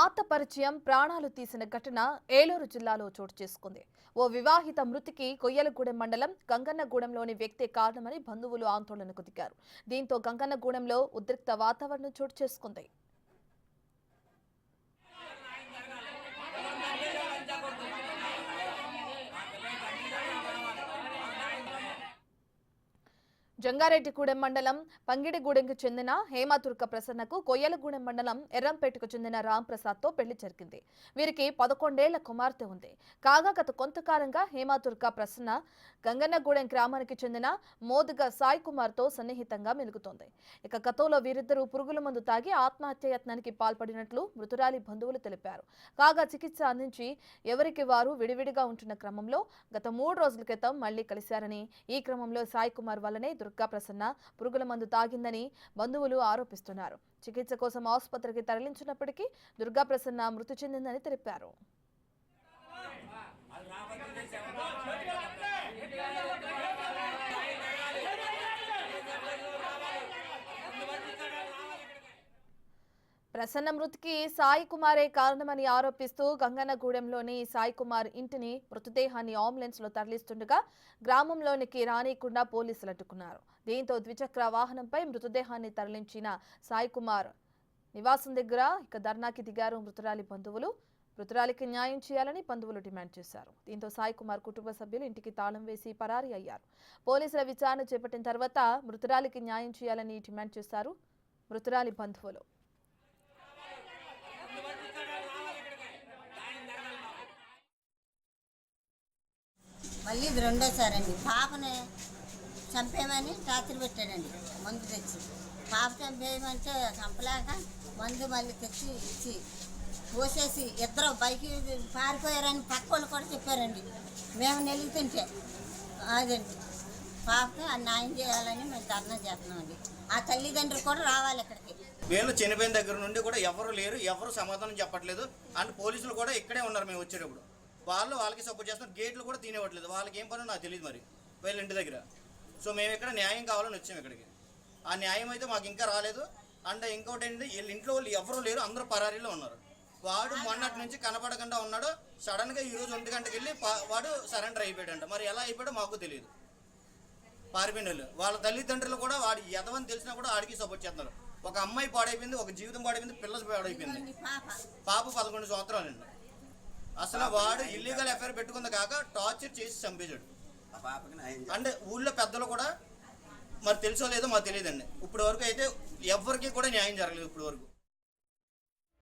పాత పరిచయం ప్రాణాలు తీసిన ఘటన ఏలూరు జిల్లాలో చోటు చేసుకుంది. ఓ వివాహిత మృతికి కొయ్యలగూడెం మండలం గంగన్నగూడెంలోని వ్యక్తి కారణమని బంధువులు ఆందోళనకు దిగారు. దీంతో గంగన్నగూడెంలో ఉద్రిక్త వాతావరణం చోటు చేసుకుంది. జంగారెడ్డిగూడెం మండలం పంగిడిగూడెంకు చెందిన హేమతుర్క ప్రసన్నకు కొయ్యలగూడెం మండలం ఎర్రంపేటకు చెందిన రాంప్రసాద్తో పెళ్లి జరిగింది. వీరికి 11 ఏళ్ల కుమార్తె ఉంది. కాగా గత కొంతకాలంగా హేమతుర్క ప్రసన్న గంగన్నగూడెం గ్రామానికి చెందిన మోదుగ సాయి కుమార్తో సన్నిహితంగా మెలుగుతోంది. ఇక గతంలో వీరిద్దరూ పురుగుల మందు తాగి ఆత్మహత్య యత్నానికి పాల్పడినట్లు మృతురాలి బంధువులు తెలిపారు. కాగా చికిత్స అందించి ఎవరికి వారు విడివిడిగా ఉంటున్న క్రమంలో గత 3 రోజుల క్రితం మళ్లీ కలిశారని, ఈ క్రమంలో సాయి కుమార్ వల్లనే దుర్గా ప్రసన్న పురుగుల మందు తాగిందని బంధువులు ఆరోపిస్తున్నారు. చికిత్స కోసం ఆసుపత్రికి తరలించినప్పటికీ దుర్గా ప్రసన్న మృతి చెందిందని తెలిపారు. ప్రసన్న మృతికి సాయి కుమారే కారణమని ఆరోపిస్తూ గంగన్నగూడెంలోని సాయి కుమార్ ఇంటిని మృతదేహాన్ని అంబులెన్స్ లో తరలిస్తుండగా గ్రామంలోనికి రానియకుండా పోలీసులు అడ్డుకున్నారు. దీంతో ద్విచక్ర వాహనంపై మృతదేహాన్ని తరలించిన సాయి కుమార్ నివాసం దగ్గర ధర్నాకి దిగారు మృతురాలి బంధువులు. మృతురాలికి న్యాయం చేయాలని బంధువులు డిమాండ్ చేశారు. దీంతో సాయి కుమార్ కుటుంబ సభ్యులు ఇంటికి తాళం వేసి పరారీ అయ్యారు. పోలీసుల విచారణ చేపట్టిన తర్వాత మృతురాలికి న్యాయం చేయాలని డిమాండ్ చేశారు మృతురాలి బంధువులు. మళ్ళీ ఇది రెండోసారండి. పాపని చంపేయమని రాత్రి పెట్టాడండి మందు తెచ్చి. పాప చంపేయమంటే చంపలేక మందు మళ్ళీ తెచ్చి ఇచ్చి పోసేసి ఇద్దరు బైక్ పారిపోయారని పక్క వాళ్ళు కూడా చెప్పారండి. మేము నెలుగుతుంటే అదండి పాపకి న్యాయం చేయాలని మేము ధర్నా చేస్తున్నామండి. ఆ తల్లిదండ్రులు కూడా రావాలి ఇక్కడికి. వీళ్ళు చనిపోయిన దగ్గర నుండి కూడా ఎవరు లేరు, ఎవరు సమాధానం చెప్పట్లేదు. అండ్ పోలీసులు కూడా ఇక్కడే ఉన్నారు. మేము వచ్చేటప్పుడు వాళ్ళకి సపోర్ట్ చేస్తున్నారు. గేట్లు కూడా తినేవట్లేదు. వాళ్ళకి ఏం పనో నాకు తెలియదు మరి వీళ్ళ ఇంటి దగ్గర. సో మేము ఇక్కడ న్యాయం కావాలని వచ్చాము ఇక్కడికి. ఆ న్యాయం అయితే మాకు ఇంకా రాలేదు. అండ్ ఇంకోటి ఏంటంటే వీళ్ళ ఇంట్లో వాళ్ళు ఎవరు లేరు, అందరూ పరారీలో ఉన్నారు. వాడు మొన్నటి నుంచి కనపడకుండా ఉన్నాడు. సడన్గా ఈరోజు 1 గంటకి వెళ్ళి వాడు సరెండర్ అయిపోయాడంట. మరి ఎలా అయిపోయాడో మాకు తెలియదు. పారిపోయిన వాళ్ళ తల్లిదండ్రులు కూడా వాడు ఎదవని తెలిసినా కూడా వాడికి సపోర్ట్ చేస్తున్నారు. ఒక అమ్మాయి పాడైపోయింది, ఒక జీవితం పాడైపోయింది, పిల్ల పాడైపోయింది. పాప 11 సంవత్సరాలండి. అసలు వాడు ఇల్లీగల్ ఎఫ్ఐఆర్ పెట్టుకుంది కాక టార్చర్ చేసి చంపేశాడు. అంటే ఊళ్ళో పెద్దలు కూడా మరి తెలుసో లేదో మాకు తెలియదండి. ఇప్పటి వరకు అయితే ఎవరికి కూడా న్యాయం జరగలేదు ఇప్పటి వరకు.